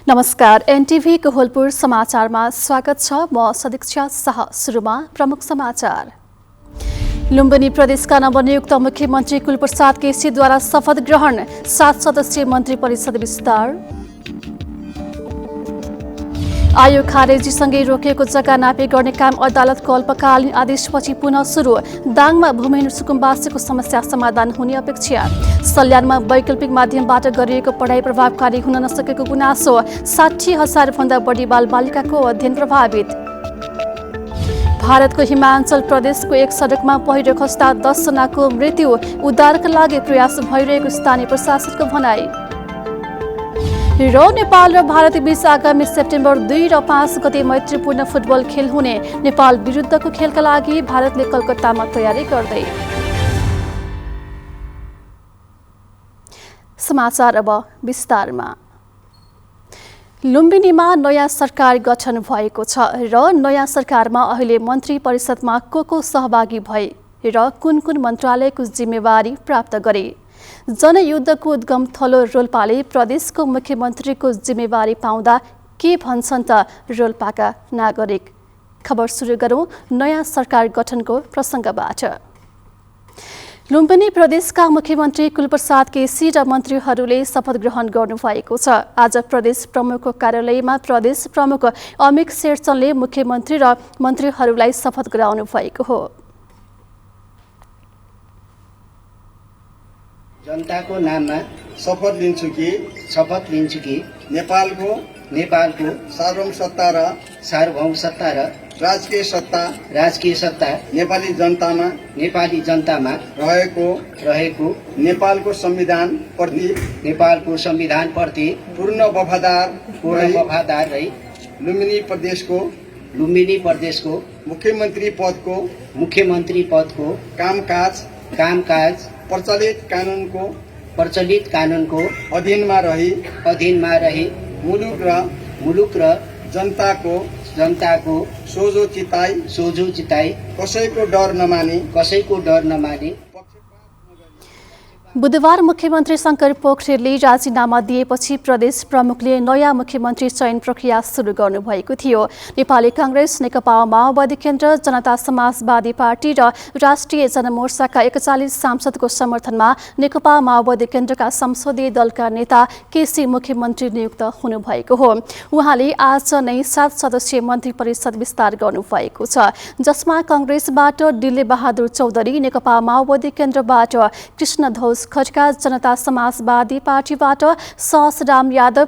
नमस्कार, एनटिभी कोहलपुर समाचारमा स्वागत छ। म सदीक्षा शाह। सुरुमा प्रमुख समाचार। लुम्बिनी प्रदेशका नवनियुक्त मुख्यमन्त्री कुलप्रसाद केसीद्वारा शपथ ग्रहण, 7 सदस्यीय मन्त्री परिषद विस्तार। आयोग खारेजीसँगै रोकिएको जग्गा नापे गर्ने काम अदालतको अल्पकालीन आदेशपछि पुनः सुरु। दाङमा भूमिहीन सुकुम्बासीको समस्या समाधान हुने अपेक्षा। सल्यानमा वैकल्पिक माध्यमबाट गरिएको पढाइ प्रभावकारी हुन नसकेको गुनासो। 60,000 भन्दा बढी बालबालिकाको अध्ययन प्रभावित। भारतको हिमाचल प्रदेशको एक सडकमा पहिरो खस्दा 10 जनाको मृत्यु। उद्धारका लागि प्रयास भइरहेको स्थानीय प्रशासनको भनाई। र नेपाल र भारत बीच आगामी सेप्टेम्बर 2 र 5 गते मैत्रीपूर्ण फुटबल खेल हुने। नेपाल विरुद्धको खेलका लागि भारतले कलकत्तामा तयारी गर्दै। समाचार अब विस्तारमा। लुम्बिनीमा नयाँ सरकार गठन भएको छ र नयाँ सरकारमा अहिले मन्त्री परिषदमा को सहभागी भए र कुन मन्त्रालयको जिम्मेवारी प्राप्त गरे। जनयुद्धको उद्गम थलो रोल्पाले प्रदेशको मुख्यमन्त्रीको जिम्मेवारी पाउँदा के भन्छन् त रोल्पाका नागरिक। खबर सुरु गरौं नयाँ सरकार गठनको प्रसङ्गबाट। लुम्बिनी प्रदेशका मुख्यमन्त्री कुलप्रसाद केसी र मन्त्रीहरूले शपथ ग्रहण गर्नुभएको छ। आज प्रदेश प्रमुखको कार्यालयमा प्रदेश प्रमुख अमिक शेरचनले मुख्यमन्त्री र मन्त्रीहरूलाई शपथ गराउनु भएको हो। जनताको नाममा शपथ लिन्छु कि नेपालको सार्वभौम सत्ता र राजकीय सत्ता नेपाली जनतामा रहेको नेपालको संविधान प्रति पूर्ण वफादार रही लुम्बिनी प्रदेशको मुख्यमन्त्री पदको कामकाज प्रचलित कानूनको अधीनमा रही मुलुक र जनताको सोझो चिताई कसैको डर नमानी। बुधबार मुख्यमन्त्री शंकर पोखरेलले राजीनामा दिएपछि प्रदेश प्रमुखले नयाँ मुख्यमन्त्री चयन प्रक्रिया सुरु गर्नुभएको थियो। नेपाली कांग्रेस, नेकपा माओवादी केन्द्र, जनता समाजवादी पार्टी र राष्ट्रिय जनमोर्चाका 41 सांसदको समर्थनमा नेकपा माओवादी केन्द्रका संसदीय दलका नेता केसी मुख्यमन्त्री नियुक्त हुनुभएको हो। उहाँले आज नै 7 सदस्यीय मन्त्री परिषद विस्तार गर्नुभएको छ, जसमा कांग्रेसबाट डिल्ले बहादुर चौधरी, नेकपा माओवादी केन्द्रबाट कृष्णध्वज खड्का, जनता समाजवादी पार्टीबाट सहसराम यादव,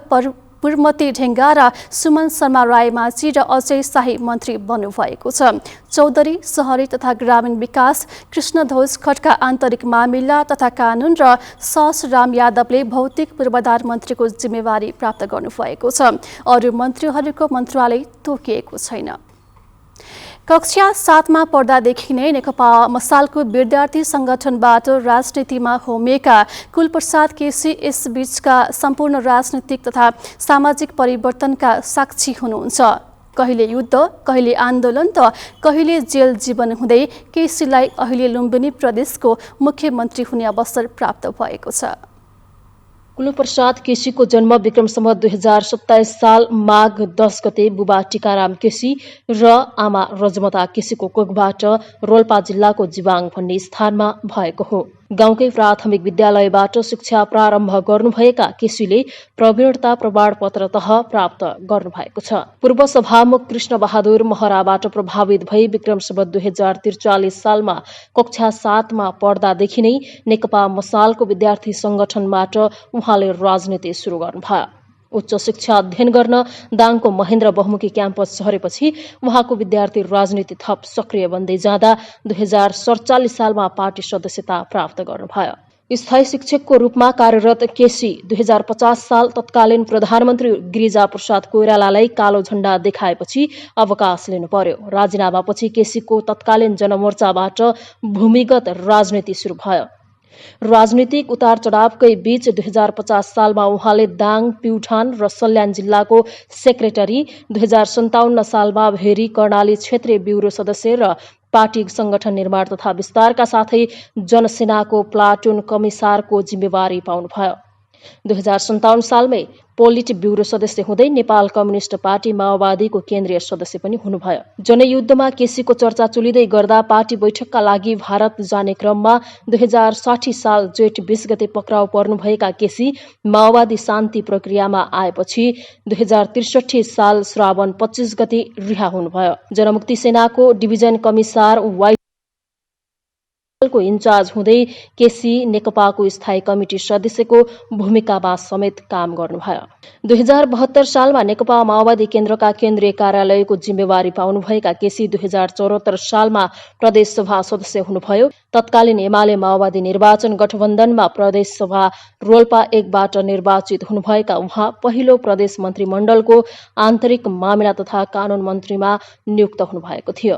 पूर्णमती ढेङ्गा र सुमन शर्मा रायमाझी र अजय शाही मन्त्री बन्नुभएको छ। चौधरी शहरी तथा ग्रामीण विकास, कृष्णध्वज खड्का आन्तरिक मामिला तथा कानून र सहसराम यादवले भौतिक पूर्वाधार मन्त्रीको जिम्मेवारी प्राप्त गर्नुभएको छ। अरू मन्त्रीहरूको मन्त्रालय तोकिएको छैन। कक्षा 7 मा पढ्दादेखि नै नेकपा मसालको विद्यार्थी संगठनबाट राजनीतिमा होमिएका कुलप्रसाद केसी यसबीचका सम्पूर्ण राजनीतिक तथा सामाजिक परिवर्तनका साक्षी हुनुहुन्छ। कहिले युद्ध, कहिले आन्दोलन त कहिले जेल जीवन हुँदै केसीलाई अहिले लुम्बिनी प्रदेशको मुख्यमन्त्री हुने अवसर प्राप्त भएको छ। कुलप्रसाद केसीको जन्म विक्रम सम्वत 2027 साल माघ 10 गते बुबा टीकाराम केसी र आमा रजमता केसीको कोखबाट रोल्पा जिल्लाको जिवाङ भन्ने स्थानमा भएको हो। गाउँकै प्राथमिक विद्यालयबाट शिक्षा प्रारम्भ गर्नुभएका केसीले प्रवीणता प्रमाणपत्र तह प्राप्त गर्नुभएको छ। पूर्व सभामुख कृष्ण बहादुर महराबाट प्रभावित भई विक्रम सम्वत 2043 सालमा कक्षा 7 मा पढ्दादेखि नै नेकपा मसालको विद्यार्थी संगठनबाट उहाँले राजनीति सुरु गर्नुभयो। उच्च शिक्षा अध्ययन गर्न दाङको महेन्द्र बहुमुखी क्याम्पस झरेपछि उहाँको विद्यार्थी राजनीति थप सक्रिय बन्दै जाँदा 2047 सालमा पार्टी सदस्यता प्राप्त गर्नुभयो। स्थायी शिक्षकको रूपमा कार्यरत केसी 2050 साल तत्कालीन प्रधानमन्त्री गिरिजा प्रसाद कोइरालालाई कालो झण्डा देखाएपछि अवकाश लिनु पर्यो। राजीनामापछि केसीको तत्कालीन जनमोर्चाबाट भूमिगत राजनीति सुरु भयो। राजनीतिक उतार चढावकै बीच 2050 सालमा उहाँले दाङ, प्युठान र सल्यान जिल्लाको सेक्रेटरी, 2057 सालमा भेरी कर्णाली क्षेत्रीय ब्युरो सदस्य र पार्टी संगठन निर्माण तथा विस्तारका साथै जनसेनाको प्लाटुन कमिसारको जिम्मेवारी पाउनुभयो। 2057 सालमै पोलिट ब्युरो सदस्य हुँदै नेपाल कम्युनिस्ट पार्टी माओवादीको केन्द्रीय सदस्य पनि हुनुभयो। जनयुद्धमा केसीको चर्चा चुलिँदै गर्दा पार्टी बैठकका लागि भारत जाने क्रममा 2060 साल जेठ 20 गते पक्राउ पर्नुभएका केसी माओवादी शान्ति प्रक्रियामा आएपछि 2063 साल श्रावण 25 गते रिहा हुनुभयो। जनमुक्ति सेनाको डिभिजन कमिसार को इन्चार्ज हुँदै केसी नेकपाको स्थायी कमिटी सदस्यको भूमिकामा समेत काम गर्नुभयो। 2072 सालमा नेकपा माओवादी केन्द्रका केन्द्रीय कार्यालयको जिम्मेवारी पाउनुभएका केसी 2074 सालमा प्रदेश सभा सदस्य हुनुभयो। तत्कालीन एमाले माओवादी निर्वाचन गठबन्धनमा प्रदेश सभा रोल्पा 1 बाट निर्वाचित हुनुभएका उहाँ पहिलो प्रदेश मन्त्रीमण्डलको आन्तरिक मामिला तथा कानून मन्त्रीमा नियुक्त हुनुभएको थियो।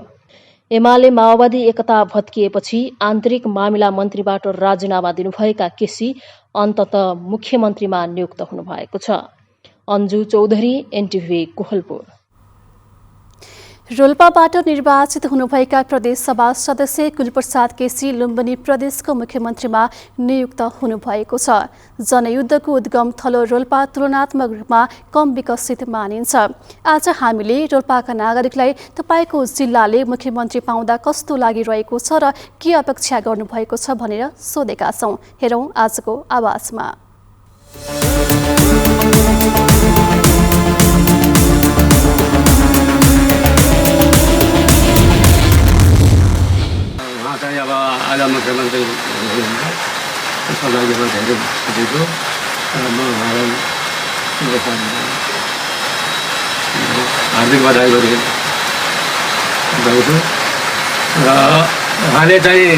एमाले माओवादी एकता भत्किएपछि आन्तरिक मामिला मन्त्रीबाट राजीनामा दिनुभएका केसी अन्ततः मुख्यमन्त्रीमा नियुक्त हुनुभएको छ। अन्जु चौधरी, एनटिभी, कोहलपुर। रोल्पाबाट निर्वाचित हुनुभएका प्रदेश सभा सदस्य कुलप्रसाद केसी लुम्बिनी प्रदेशको मुख्यमन्त्रीमा नियुक्त हुनुभएको छ। जनयुद्धको उद्गम थलो रोल्पा तुलनात्मक रूपमा कम विकसित मानिन्छ। आज हामीले रोल्पाका नागरिकलाई तपाईँको जिल्लाले मुख्यमन्त्री पाउँदा कस्तो लागिरहेको छ र के अपेक्षा गर्नुभएको छ भनेर सोधेका छौँ। हेरौँ आजको आवाजमा। चाहिँ अब आज मुख्यमन्त्री त्यसको लागि म धेरै खुसी छु र म उहाँलाई हार्दिक बधाई गर्छु र उहाँले चाहिँ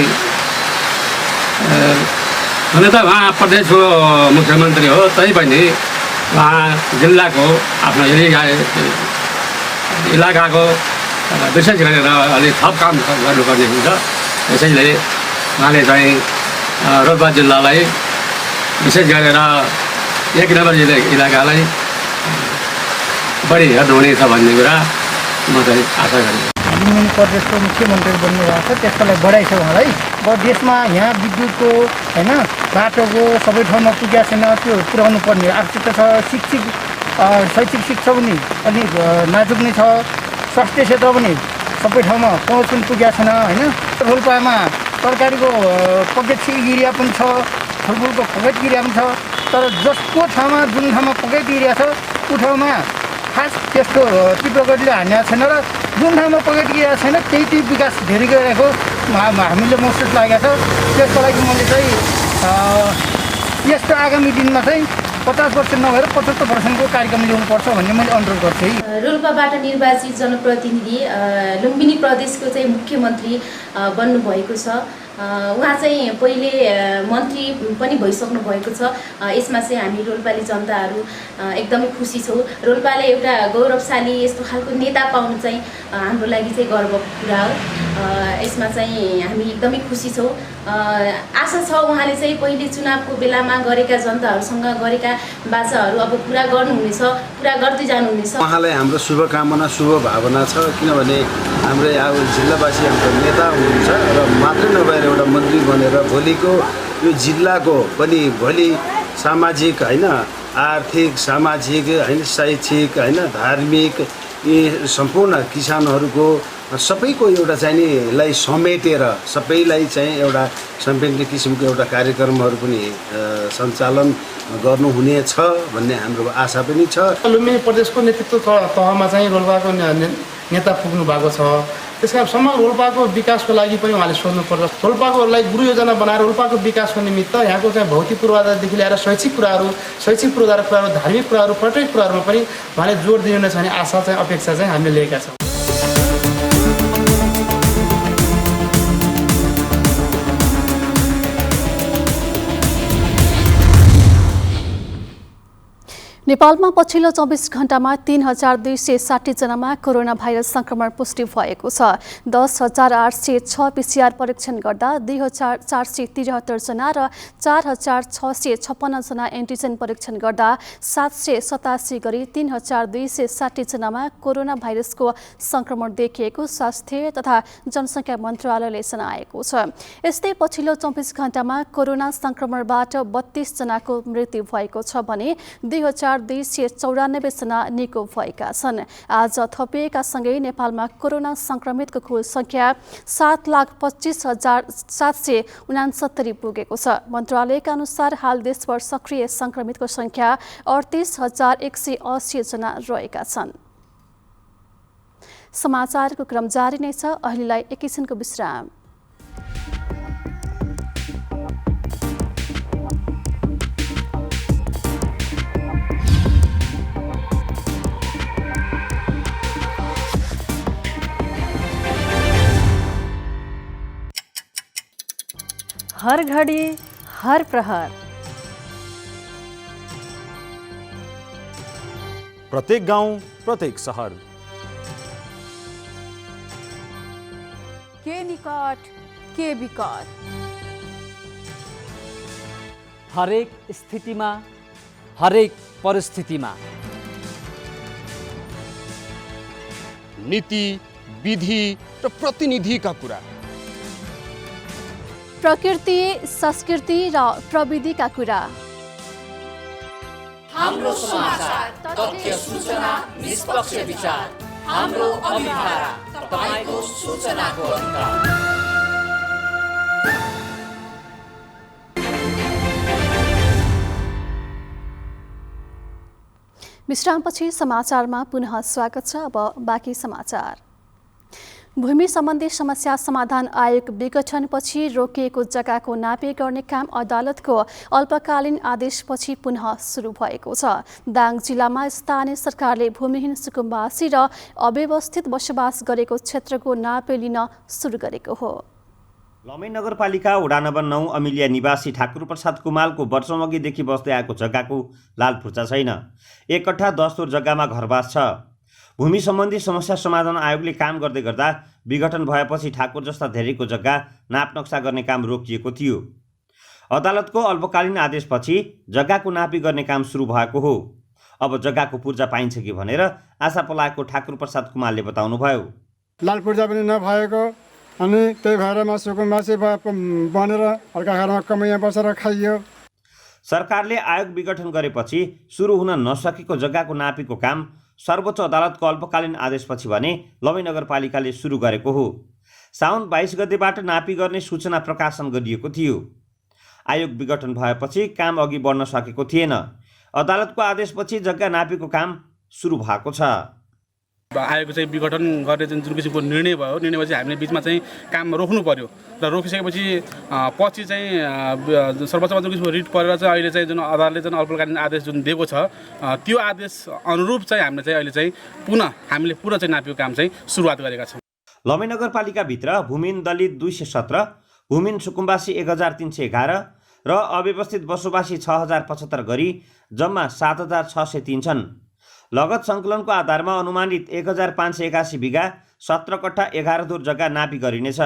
हुन त उहाँ प्रदेशको मुख्यमन्त्री हो, तैपनि उहाँ जिल्लाको आफ्नो इलाकाको विशेष गरेर अलिक थप काम गर्नुपर्ने हुन्छ। त्यसैले उहाँले चाहिँ रोल्पा जिल्लालाई विशेष गरेर 1 नम्बर इलाकालाई बढी हेर्नुहुनेछ भन्ने कुरा म चाहिँ आशा गर्छु। लुम्बिनी प्रदेशको मुख्यमन्त्री बन्नुभएको छ, त्यसको लागि बधाई छ उहाँलाई। अब देशमा यहाँ विद्युतको होइन बाटोको सबै ठाउँमा पुगेको छैन, त्यो पुर्याउनु पर्ने आवश्यक छ। शैक्षिक शिक्षा पनि अलिक नाजुक नै छ। स्वास्थ्य क्षेत्र पनि सबै ठाउँमा पहुँच पनि पुगेको छैन होइन। रोल्पामा तरकारीको पकेट एरिया पनि छ, फलफुलको पकेट एरिया पनि छ, तर जसको ठाउँमा जुन ठाउँमा पकेट एरिया छ त्यो ठाउँमा खास त्यस्तो तीव्र गतिले हानेको छैन र जुन ठाउँमा पकेट एरिया छैन त्यही विकास धेरै गरिरहेको हामीले महसुस लागेको छ। त्यसको लागि मैले चाहिँ यस्तो आगामी दिनमा चाहिँ 50% नभएर 75%को कार्यक्रम ल्याउनुपर्छ भन्ने मैले अनुरोध गर्छु है। रोल्पाबाट निर्वाचित जनप्रतिनिधि लुम्बिनी प्रदेशको चाहिँ मुख्यमन्त्री बन्नुभएको छ। उहाँ चाहिँ पहिले मन्त्री पनि भइसक्नु भएको छ। यसमा चाहिँ हामी रोल्पाली जनताहरू एकदमै खुसी छौँ। रोल्पाले एउटा गौरवशाली यस्तो खालको नेता पाउनु चाहिँ हाम्रो लागि चाहिँ गर्वको कुरा हो। यसमा चाहिँ हामी एकदमै खुसी छौँ। आशा छ उहाँले चाहिँ पहिले चुनावको बेलामा गरेका जनताहरूसँग गरेका बाचाहरू अब पुरा गर्नुहुनेछ, पुरा गर्दै जानुहुनेछ। उहाँलाई हाम्रो शुभकामना, शुभ भावना छ, किनभने हाम्रो यहाँ जिल्लावासी हाम्रो नेता हुनुहुन्छ र मात्रै नभएर एउटा मन्त्री बनेर भोलिको यो जिल्लाको पनि भोलि सामाजिक होइन, आर्थिक, सामाजिक होइन, शैक्षिक होइन, धार्मिक यी सम्पूर्ण किसानहरूको सबैको एउटा चाहिँ लाई समेटेर सबैलाई चाहिँ एउटा समेट्ने किसिमको एउटा कार्यक्रमहरू पनि सञ्चालन गर्नुहुनेछ भन्ने हाम्रो आशा पनि छ। लुम्बिनी प्रदेशको नेतृत्व तहमा चाहिँ रोल्पाको नेता पुग्नु भएको छ। त्यस कारण समग्र रोल्पाको विकासको लागि पनि उहाँले सोध्नुपर्छ। रोल्पाको लागि गुरु योजना बनाएर रोल्पाको विकासको निमित्त यहाँको चाहिँ भौतिक पूर्वाधारदेखि लिएर शैक्षिक पूर्वाधार कुराहरू, धार्मिक कुराहरू, प्रत्येक कुराहरूमा पनि उहाँले जोड दिनुहुनेछ भन्ने आशा चाहिँ अपेक्षा चाहिँ हामीले लिएका छौँ। नेपालमा पछिल्लो 24 घण्टामा 3,260 जनामा कोरोना भाइरस संक्रमण पुष्टि भएको छ। 10,806 PCR परीक्षण गर्दा 2,473 जना र 4,656 जना एन्टिजेन परीक्षण गर्दा 787 गरी 3,260 जनामा कोरोना भाइरसको संक्रमण देखिएको स्वास्थ्य तथा जनसङ्ख्या मन्त्रालयले जनाएको छ। यस्तै पछिल्लो 24 घण्टामा कोरोना संक्रमणबाट 32 जनाको मृत्यु भएको छ भने 2,294 जना निको भएका छन्। आज थपिएका सँगै नेपालमा कोरोना संक्रमितको कुल संख्या 7,25,769 पुगेको छ। मन्त्रालयका अनुसार हाल देशभर सक्रिय संक्रमितको संख्या 38,180 जना रहेका छन्। समाचारको क्रम जारी नै छ। अहिलेलाई एकैछिनको विश्राम। हर घड़ी हर प्रहर, प्रत्येक गाउँ प्रत्येक सहर, के निकट के विकट, हरेक स्थितिमा हरेक परिस्थितिमा नीति विधि र प्रतिनिधिका कुरा, प्रकृति संस्कृति र प्रविधिका कुरा, हाम्रो समाचार, तथ्य सूचना निष्पक्ष विचार, हाम्रो अभिधारा, तपाईको सूचनाको अधिकार। विश्रामपछि समाचारमा पुनः स्वागत छ। अब बाँकी समाचार। भूमि सम्बन्धी समस्या समाधान आयोग विघटनपछि रोकिएको जग्गाको नापे गर्ने काम अदालतको अल्पकालीन आदेशपछि पुनः सुरु भएको छ। दाङ जिल्लामा स्थानीय सरकारले भूमिहीन सुकुम्बासी र अव्यवस्थित बसोबास गरेको क्षेत्रको नापे लिन सुरु गरेको हो। लमै नगरपालिका वडा नम्बर 9 अमिलिया निवासी ठाकुर प्रसाद कुमालको वर्षौंअघिदेखि बस्दै आएको जग्गाको लालफुर्चा छैन। 1 कट्ठा 10 तोर जग्गामा घरबास छ। भूमि सम्बन्धी समस्या समाधान आयोगले काम गर्दै गर्दा विघटन भएपछि ठाकुर जस्ता धेरैको जग्गा नाप नक्सा गर्ने काम रोकिएको थियो। अदालतको अल्पकालीन आदेशपछि जग्गाको नापी गर्ने काम सुरु भएको हो। अब जग्गाको पूर्जा पाइन्छ कि भनेर आशा पलाएको ठाकुर प्रसाद कुमारले बताउनुभयो। लालपूर्जा पनि नभएको अनि त्यही भएर म सुकुम्बासी बनेर अर्का घरमा कमैया बसेर खाइयो। सरकारले आयोग विघटन गरेपछि सुरु हुन नसकेको जग्गाको नापीको काम सर्वोच्च अदालतको अल्पकालीन आदेशपछि भने लमै नगरपालिकाले सुरु गरेको हो। साउन 22 गतेबाट नापी गर्ने सूचना प्रकाशन गरिएको थियो। आयोग विघटन भएपछि काम अघि बढ्न सकेको थिएन। अदालतको आदेशपछि जग्गा नापीको काम सुरु भएको छ। आयोगको चाहिँ विघटन गर्ने जुन किसिमको निर्णय भयो, निर्णयपछि हामीले बिचमा चाहिँ काम रोक्नु पर्यो र रोकिसकेपछि पछि चाहिँ सर्वोच्चमा जुन किसिमको रिट परेर चाहिँ अहिले चाहिँ जुन अदालतले जुन अल्पकालीन आदेश जुन दिएको छ त्यो आदेश अनुरूप चाहिँ हामीले चाहिँ अहिले चाहिँ हामीले पुनः चाहिँ नापेको काम चाहिँ सुरुवात गरेका छौँ। लमै नगरपालिकाभित्र भूमिहीन दलित 217, भूमिहीन सुकुम्बासी 1311 र अव्यवस्थित बसोबासी 6075 गरी जम्मा 7603 छन्। लगत सङ्कलनको आधारमा अनुमानित 1581 बिघा 17 कट्ठा 11 तोर जग्गा नापी गरिनेछ।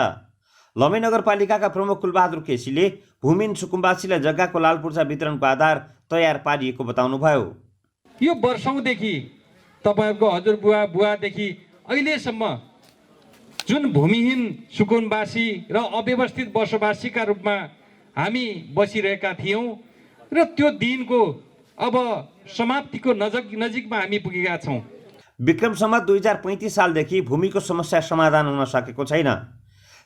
लमै नगरपालिकाका प्रमुख कुलबहादुर केसीले भूमिहीन सुकुम्बासीलाई जग्गाको लालपूर्जा वितरणको आधार तयार पारिएको बताउनुभयो। यो वर्षौंदेखि तपाईहरुको हजुरबुवादेखि अहिलेसम्म जुन भूमिहीन सुकुम्बासी र अव्यवस्थित बसोबासीका रूपमा हामी बसिरहेका थियौं र त्यो दिनको अब समाप्तिको नजिकमा हामी पुगेका छौं। विक्रम सम्वत 2035 सालदेखि भूमिको समस्या समाधान हुन सकेको छैन।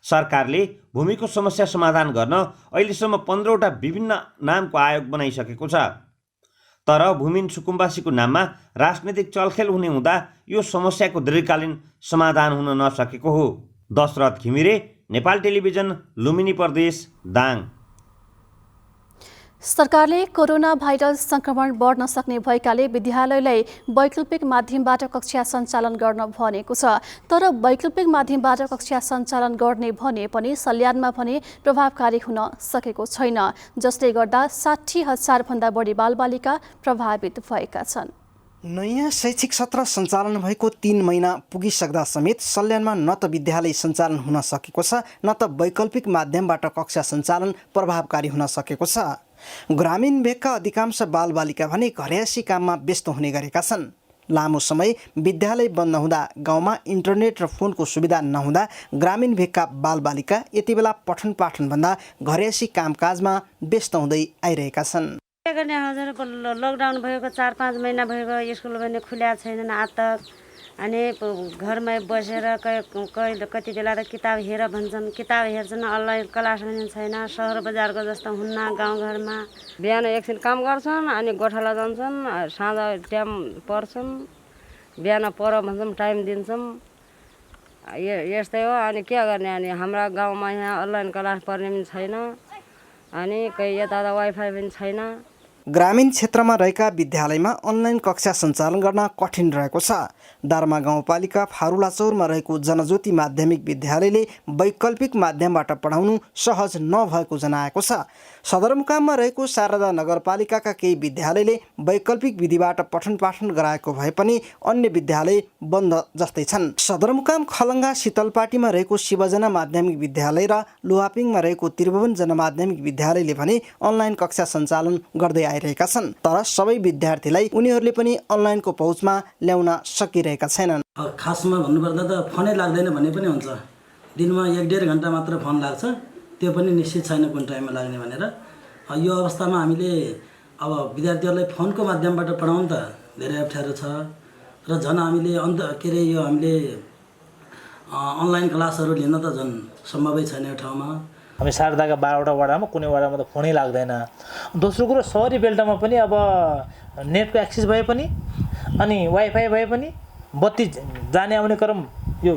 सरकारले भूमिको समस्या समाधान गर्न अहिलेसम्म 15वटा विभिन्न नामको आयोग बनाइसकेको छ। तर भूमिहीन सुकुम्बासीको नाममा राजनीतिक चलखेल हुने हुँदा यो समस्याको दीर्घकालीन समाधान हुन नसकेको हो। दशरथ घिमिरे, नेपाल टेलिभिजन, लुम्बिनी प्रदेश, दाङ। सरकारले कोरोना भाइरस संक्रमण बढ्न सक्ने भएकाले विद्यालयलाई वैकल्पिक माध्यमबाट कक्षा सञ्चालन गर्न भनेको छ। तर वैकल्पिक माध्यमबाट कक्षा सञ्चालन गर्ने भने पनि सल्यानमा भने प्रभावकारी हुन सकेको छैन, जसले गर्दा 60,000 भन्दा बढी बालबालिका प्रभावित भएका छन्। नयाँ शैक्षिक सत्र सञ्चालन भएको 3 महिना पुगिसक्दा समेत सल्यानमा न त विद्यालय सञ्चालन हुन सकेको छ, न त वैकल्पिक माध्यमबाट कक्षा सञ्चालन प्रभावकारी हुन सकेको छ। ग्रामीण भेगका अधिकांश बालबालिका भने घरयासी काममा व्यस्त हुने गरेका छन्। लामो समय विद्यालय बन्द हुँदा गाउँमा इन्टरनेट र फोनको सुविधा नहुँदा ग्रामीण भेगका बालबालिका यति बेला पठन पाठनभन्दा घरयासी कामकाजमा व्यस्त हुँदै आइरहेका छन्। लकडाउन भएको 4-5 महिना भएको स्कुल पनि खुल्या छैनन् आज तक। अनि घरमै बसेर कति बेला त किताब हेर भन्छन्, किताब हेर्छन्, अनलाइन क्लास पनि छैन। सहर बजारको जस्तो हुन्न गाउँघरमा। बिहान एकछिन काम गर्छन् अनि गोठाला जान्छन्, साँझ टाइम पढ्छन्, बिहान पढ भन्छौँ टाइम दिन्छौँ। यस्तै हो। अनि के गर्ने, अनि हाम्रा गाउँमा यहाँ अनलाइन क्लास पढ्ने पनि छैन, अनि कहीँ यता वाइफाई पनि छैन। ग्रामीण क्षेत्रमा रहेका विद्यालयमा अनलाइन कक्षा सञ्चालन गर्न कठिन रहेको छ। दार्मा गाउँपालिका फारुलाचौरमा रहेको जनज्योति माध्यमिक विद्यालयले वैकल्पिक माध्यमबाट पढाउनु सहज नभएको जनाएको छ। सदरमुकाममा रहेको शारदा नगरपालिकाका केही विद्यालयले वैकल्पिक विधिबाट पठन पाठन गराएको भए पनि अन्य विद्यालय बन्द जस्तै छन्। सदरमुकाम खलङ्गा शीतलपाटीमा रहेको शिवजना माध्यमिक विद्यालय र लोहापिङमा रहेको त्रिभुवन जनमाध्यमिक विद्यालयले भने अनलाइन कक्षा सञ्चालन गर्दै आइरहेका छन्। तर सबै विद्यार्थीलाई उनीहरूले पनि अनलाइनको पहुँचमा ल्याउन सकिरहेका छैनन्। खासमा भन्नुपर्दा त फोनै लाग्दैन भने पनि हुन्छ। दिनमा 1-1.5 घन्टा मात्र फोन लाग्छ, त्यो पनि निश्चित छैन कुन टाइममा लाग्ने भनेर। यो अवस्थामा हामीले अब विद्यार्थीहरूलाई फोनको माध्यमबाट पढाउनु त धेरै अप्ठ्यारो छ र झन् हामीले यो हामीले अनलाइन क्लासहरू लिन त झन् सम्भवै छैन यो ठाउँमा। हामी शारदाका 12वटा वडामा कुनै वडामा त फोनै लाग्दैन। दोस्रो कुरो सहरी बेल्टामा पनि अब नेटको एक्सेस भए पनि अनि वाइफाई भए पनि बत्ती जाने आउने क्रम यो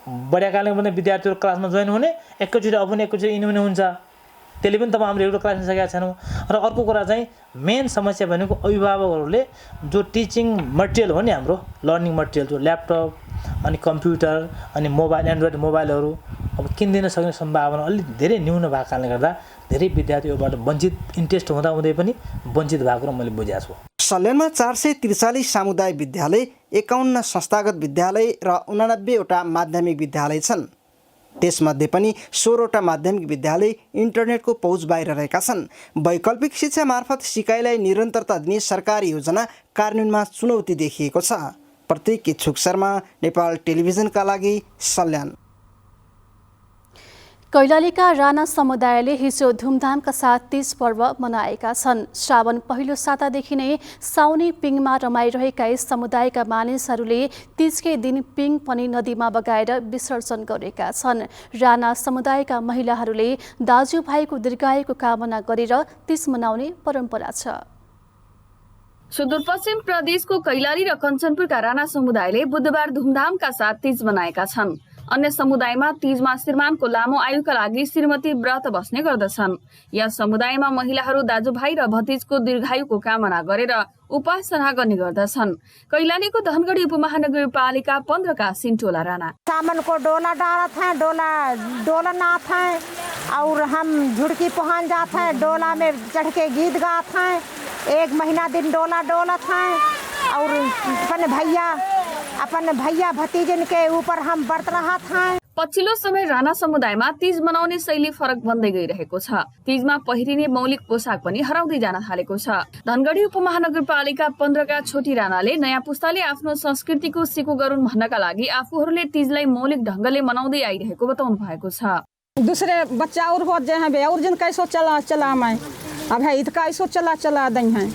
बढिया कारणले पनि विद्यार्थीहरू क्लासमा जोइन हुने एकैचोटि अफ हुने एकैचोटि इन हुने हुन्छ। त्यसले पनि तपाईँ हामीले एउटा क्लास लिन सकेका छैनौँ। र अर्को कुरा चाहिँ मेन समस्या भनेको अभिभावकहरूले जो टिचिङ मटेरियल हो नि, हाम्रो लर्निङ मटेरियल जो ल्यापटप अनि कम्प्युटर अनि मोबाइल एन्ड्रोइड मोबाइलहरू अब किनिदिन सक्ने सम्भावना अलिक धेरै न्यून भएको कारणले गर्दा धेरै विद्यार्थी योबाट वञ्चित इन्ट्रेस्ट हुँदै पनि वञ्चित भएको र मैले बुझेको छु। सल्यानमा 443 सामुदायिक विद्यालय, 51 संस्थागत विद्यालय र 89वटा माध्यमिक विद्यालय छन्। त्यसमध्ये पनि 16वटा माध्यमिक विद्यालय इन्टरनेटको पहुँच बाहिर रहेका छन्। वैकल्पिक शिक्षा मार्फत सिकाइलाई निरन्तरता दिने सरकारी योजना कार्यान्वयनमा चुनौती देखिएको छ। प्रतीक इच्छुक शर्मा, नेपाल टेलिभिजनका लागि सल्यान। कैलालीका राणा समुदायले हिजो धुमधामका साथ तीज पर्व मनाएका छन्। श्रावण पहिलो सातादेखि नै साउनी पिङमा रमाइरहेका यस समुदायका मानिसहरूले तीजकै दिन पिङ पनि नदीमा बगाएर विसर्जन गरेका छन्। राणा समुदायका महिलाहरूले दाजुभाइको दीर्घायुको कामना गरेर तीज मनाउने परम्परा छ। सुदूरपश्चिम प्रदेशको कैलाली र कञ्चनपुरका राणा समुदायले बुधबार धुमधामका साथ तीज मनाएका छन्। अन्य समुदायमा तीजमा श्रीमानको लामो आयुका लागि श्रीमती व्रत बस्ने गर्दछन्। यस समुदायमा महिलाहरू दाजुभाइ र भतिजको दीर्घायुको कामना गरेर उपासना गर्ने गर्दछन्। कैलालीको धनगढी उपमहानगरपालिका 15 का सिन्टोला राणा सामान को डोला डालत है, डोला नाथ है और हम झुड़की पहन जाते हैं, डोला में चढ़ के गीत गाते हैं। 1 महीना दिन डोला डोलत है और अपन भैया भतीजन के ऊपर हम व्रत रहत हैं। पछिल्लो समय राणा समुदायमा तीज मनाउने शैली फरक बन्दै गइरहेको छ। तीजमा पहिरिने मौलिक पोसाक पनि हराउँदै जान थालेको छ। धनगढी उपमहानगरपालिका 15 का छोटी राणाले नयाँ पुस्ताले आफ्नो संस्कृतिको सिको गरून् भन्नका लागि आफूहरूले तीजलाई मौलिक ढंगले मनाउँदै आइरहेको बताउनु भएको छ। दूसरे बच्चा और हो जे हैं और जिन कैसो चला मैं अब है इत कैसो चला दई हैं,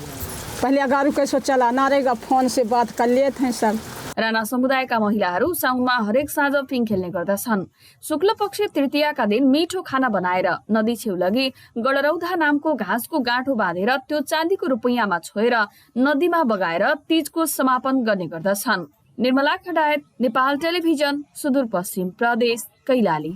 पहले अगारू कैसो चला नारेगा फोन से बात कर लेते हैं सब। राणा समुदायका महिलाहरू साउनमा हरेक साँझ पिङ खेल्ने गर्दछन्। शुक्ल पक्ष तृतीयाका दिन मिठो खाना बनाएर नदी छेउ लगी गडरौधा नामको घाँसको गाँठो बाँधेर त्यो चाँदीको रुपैयाँमा छोएर नदीमा बगाएर तीजको समापन गर्ने गर्दछन्। निर्मला खडायत, नेपाल टेलिभिजन, सुदूरपश्चिम प्रदेश, कैलाली।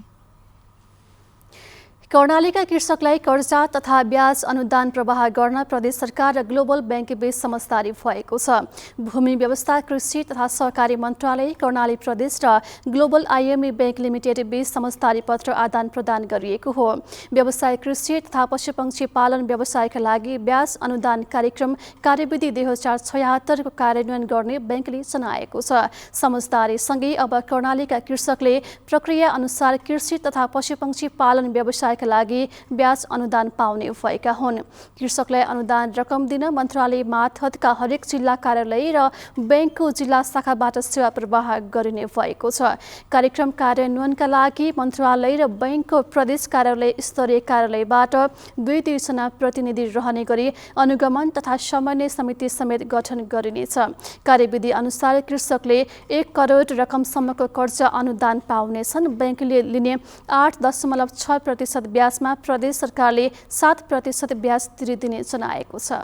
कर्णालीका कृषकलाई कर्जा तथा ब्याज अनुदान प्रवाह गर्न प्रदेश सरकार र ग्लोबल बैंक बीच समझदारी भएको छ। भूमि व्यवस्था, कृषि तथा सहकारी मन्त्रालय, कर्णाली प्रदेश र ग्लोबल आइएमए बैंक लिमिटेड बीच समझदारी पत्र आदान प्रदान गरिएको हो। व्यवसाय कृषि तथा पशुपक्षी पालन व्यवसायका लागि ब्याज अनुदान कार्यक्रम कार्यविधि 2076 को कार्यान्वयन गर्ने बैंकले जनाएको छ। समझदारीसँगै अब कर्णालीका कृषकले प्रक्रिया अनुसार कृषि तथा पशुपक्षी पालन व्यवसाय का लागि ब्याज अनुदान पाउने भएका हुन्। कृषकलाई अनुदान रकम दिन मन्त्रालय मार्फतका हरेक जिल्ला कार्यालय र बैंकको जिल्ला शाखाबाट सेवा प्रवाह गरिने भएको छ। कार्यक्रम कार्यान्वयनका लागि मन्त्रालय र बैंकको प्रदेश कार्यालय स्तरीय कार्यालयबाट 2 जना प्रतिनिधि रहने गरी अनुगमन तथा समन्वय समिति समेत गठन गरिनेछ। कार्यविधि अनुसार कृषकले 1 करोड रकमसम्मको कर्जा अनुदान पाउनेछन्। बैंकले लिने 8.6% ब्याजमा प्रदेश सरकारले 7% ब्याज तिरिदिने जनाएको छ।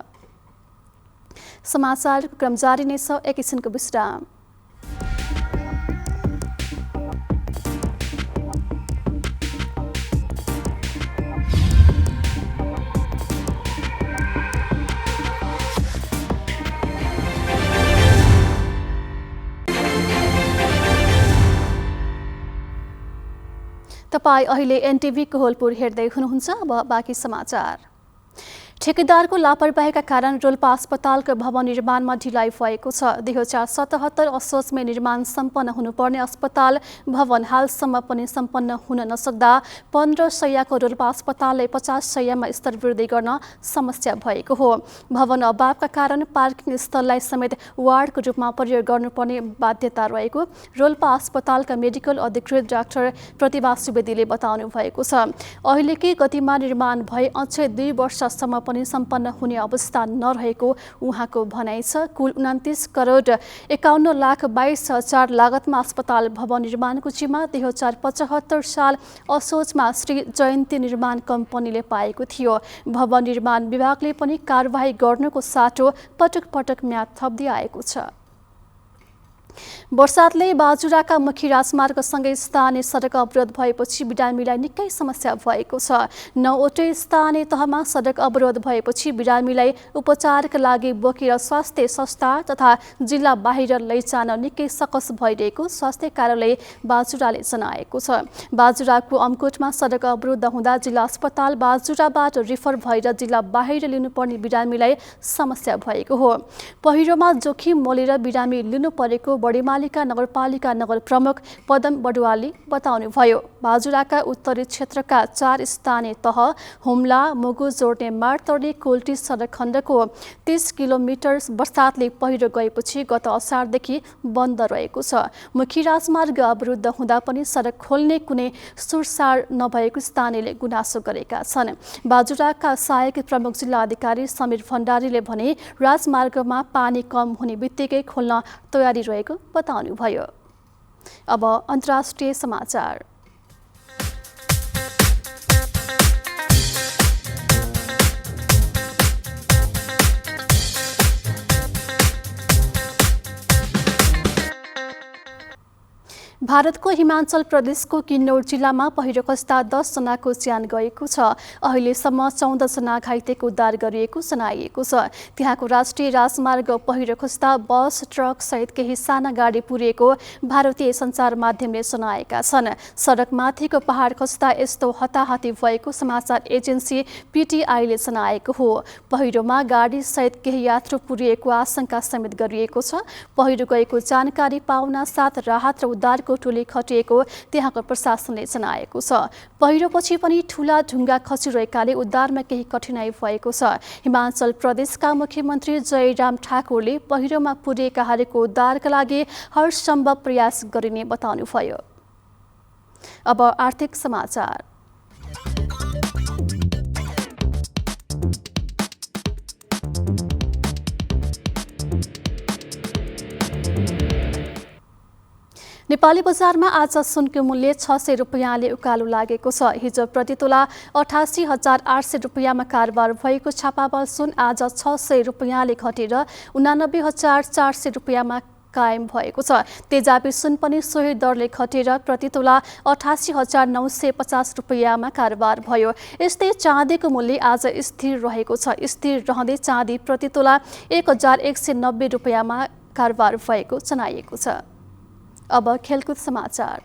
समाचारको क्रम जारी नै छ, एकैछिनको विश्राम। तपाईं अहिले एनटिभी कोहलपुर हेर्दै हुनुहुन्छ। अब बाँकी समाचार। ठेकेदारको लापरवाहीका कारण रोल्पा अस्पतालको भवन निर्माणमा ढिलाइ भएको छ। 2077 असोजमै निर्माण सम्पन्न हुनुपर्ने अस्पताल भवन हालसम्म पनि सम्पन्न हुन नसक्दा 15 शय्याको रोल्पा अस्पतालले 50 शय्यामा स्तर वृद्धि गर्न समस्या भएको हो। भवन अभावका कारण पार्किङ स्थललाई समेत वार्डको रूपमा प्रयोग गर्नुपर्ने बाध्यता रहेको रोल्पा अस्पतालका मेडिकल अधिकृत डाक्टर प्रतिभा सुवेदीले बताउनु भएको छ। अहिलेकै गतिमा निर्माण भए अझै 2 वर्षसम्म पनि सम्पन्न हुने अवस्था नरहेको उहाँको भनाइ छ। कुल 29 करोड 51 लाख 22 हजार लागतमा अस्पताल भवन निर्माणको जिम्मा 2075 साल असोजमा श्री जयन्ती निर्माण कम्पनीले पाएको थियो। भवन निर्माण विभागले पनि कारबाही गर्नुको साटो पटक पटक म्याद थप्दै आएको छ। वर्षातले बाजुराका मुख्य राजमार्गसँगै स्थानीय सडक अवरोध भएपछि बिरामीलाई निकै समस्या भएको छ। 9वटै स्थानीय तहमा सडक अवरोध भएपछि बिरामीलाई उपचारका लागि बोकेर स्वास्थ्य संस्था तथा जिल्ला बाहिर लैजान निकै सकस भइरहेको स्वास्थ्य कार्यालय बाजुराले जनाएको छ। बाजुराको अमकोटमा सडक अवरोध हुँदा जिल्ला अस्पताल बाजुराबाट रिफर भएर जिल्ला बाहिर लिनुपर्ने बिरामीलाई समस्या भएको हो। पहिरोमा जोखिम मोलेर बिरामी लिनु परेको बडीमालिका नगरपालिका नगर प्रमुख पदम बडुवालले बताउनुभयो। बाजुराका उत्तरी क्षेत्रका 4 स्थानीय तह हुम्ला मुगु जोड्ने मारतर्ने कोल्टी सडक खण्डको 30 किलोमिटर वर्षातले पहिरो गएपछि गत असारदेखि बन्द रहेको छ। मुख्य राजमार्ग अवरुद्ध हुँदा पनि सडक खोल्ने कुनै सुरसार नभएको स्थानीयले गुनासो गरेका छन्। बाजुराका सहायक प्रमुख जिल्ला अधिकारी समीर भण्डारीले भने राजमार्गमा पानी कम हुने बित्तिकै खोल्न तयारी रहेको बताउनुभयो। अब अन्तर्राष्ट्रिय समाचार। भारतको हिमाचल प्रदेशको किन्नौर जिल्लामा पहिरो खस्दा 10 जनाको ज्यान गएको छ। अहिलेसम्म 14 जना घाइतेको उद्धार गरिएको जनाइएको छ। त्यहाँको राष्ट्रिय राजमार्ग पहिरो खस्दा बस, ट्रक सहित केही साना गाडी पुरिएको भारतीय सञ्चार माध्यमले जनाएका छन्। सडकमाथिको पहाड खस्दा यस्तो हताहती भएको समाचार एजेन्सी पीटीआईले जनाएको हो। पहिरोमा गाडी सहित केही यात्रु पुरिएको आशंका समेत गरिएको छ। पहिरो गएको जानकारी पाउन साथ राहत र उद्धारको टोली खटिएको त्यहाँको प्रशासनले जनाएको छ। पहिरोपछि पनि ठूला ढुङ्गा खसिरहेकाले उद्धारमा केही कठिनाई भएको छ। हिमाचल प्रदेशका मुख्यमन्त्री जयराम ठाकुरले पहिरोमा पुरिएकाहरूको उद्धारका लागि हरसम्भव प्रयास गरिने बताउनुभयो। अब आर्थिक समाचार। नेपाली बजारमा आज सुनको मूल्य 600 रुपैयाँले उकालो लागेको छ। हिजो प्रति तोला 88,800 रुपैयाँमा कारोबार भएको छापाबल सुन आज 600 रुपैयाँले घटेर 89,400 रुपैयाँमा कायम भएको छ। तेजाबी सुन पनि सोही दरले घटेर प्रति तोला 88,950 रुपैयाँमा कारोबार भयो। यस्तै चाँदीको मूल्य आज स्थिर रहेको छ। स्थिर रहँदै चाँदी प्रति तोला 1,190 रुपैयाँमा कारोबार भएको जनाइएको छ। अब खेलकुद समाचार।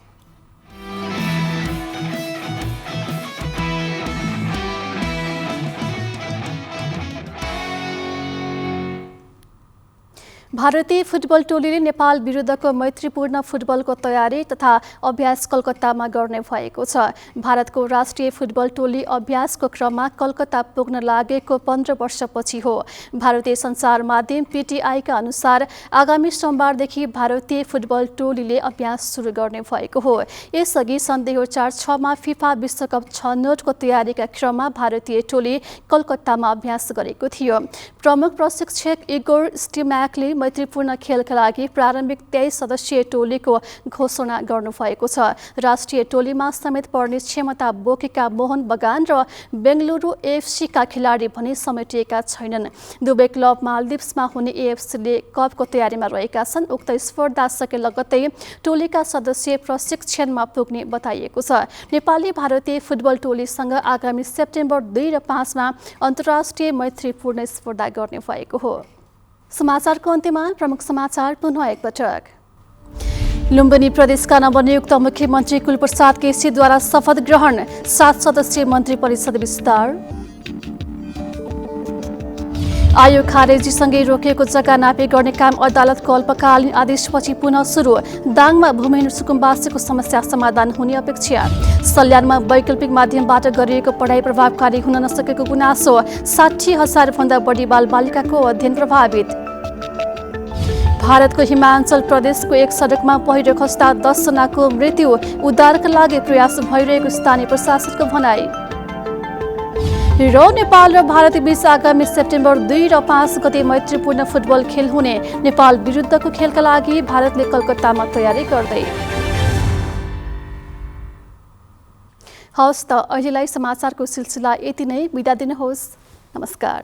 भारतीय फुटबल टोलीले नेपाल विरुद्धको मैत्रीपूर्ण फुटबलको तयारी तथा अभ्यास कलकत्तामा गर्ने भएको छ। भारतको राष्ट्रिय फुटबल टोली अभ्यासको क्रममा कलकत्ता पुग्न लागेको 15 वर्षपछि हो। भारतीय सञ्चार माध्यम पीटीआईका अनुसार आगामी सोमबारदेखि भारतीय फुटबल टोलीले अभ्यास सुरु गर्ने भएको हो। यसअघि सन् 2006मा फिफा विश्वकप छनौटको तयारीका क्रममा भारतीय टोली कलकत्तामा अभ्यास गरेको थियो। प्रमुख प्रशिक्षक इगोर स्टिम्याकले मैत्रीपूर्ण खेलका लागि प्रारम्भिक 23 सदस्यीय टोलीको घोषणा गर्नुभएको छ। राष्ट्रिय टोलीमा समेत पर्ने क्षमता बोकेका मोहन बगान र बेंगलुरु एएफसीका खेलाडी भने समेटिएका छैनन्। दुवै क्लब मालदिप्समा हुने एएफसीले कपको तयारीमा रहेका छन्। उक्त स्पर्धा सके लगत्तै टोलीका सदस्य प्रशिक्षणमा पुग्ने बताइएको छ। नेपालले भारतीय फुटबल टोलीसँग आगामी सेप्टेम्बर 2 र 5 मा अन्तर्राष्ट्रिय मैत्रीपूर्ण स्पर्धा गर्ने भएको हो। समाचारको अन्त्यमा प्रमुख समाचार पुनः एकपटक। लुम्बिनी प्रदेशका नवनियुक्त मुख्यमन्त्री कुलप्रसाद केसीद्वारा शपथ ग्रहण, 7 सदस्यीय मन्त्री परिषद विस्तार। आयोग खारेजीसँगै रोकिएको जग्गा नापे गर्ने काम अदालतको अल्पकालीन आदेशपछि पुनः सुरु। दाङमा भूमिहीन सुकुम्बासीको समस्या समाधान हुने अपेक्षा। सल्यानमा वैकल्पिक माध्यमबाट गरिएको पढाइ प्रभावकारी हुन नसकेको गुनासो। 60,000 भन्दा बढी बालबालिकाको अध्ययन प्रभावित। भारतको हिमाचल प्रदेशको एक सडकमा पहिरो खस्दा 10 जनाको मृत्यु। उद्धारका लागि प्रयास भइरहेको स्थानीय प्रशासनको भनाई। र नेपाल र भारत बीच आगामी सेप्टेम्बर 2 र 5 गते मैत्रीपूर्ण फुटबल खेल हुने। नेपाल विरुद्धको खेलका लागि भारतले कलकत्तामा तयारी गर्दै। हवस् त अहिलेलाई समाचारको सिलसिला यति नै। बिदा दिनुहोस्। नमस्कार।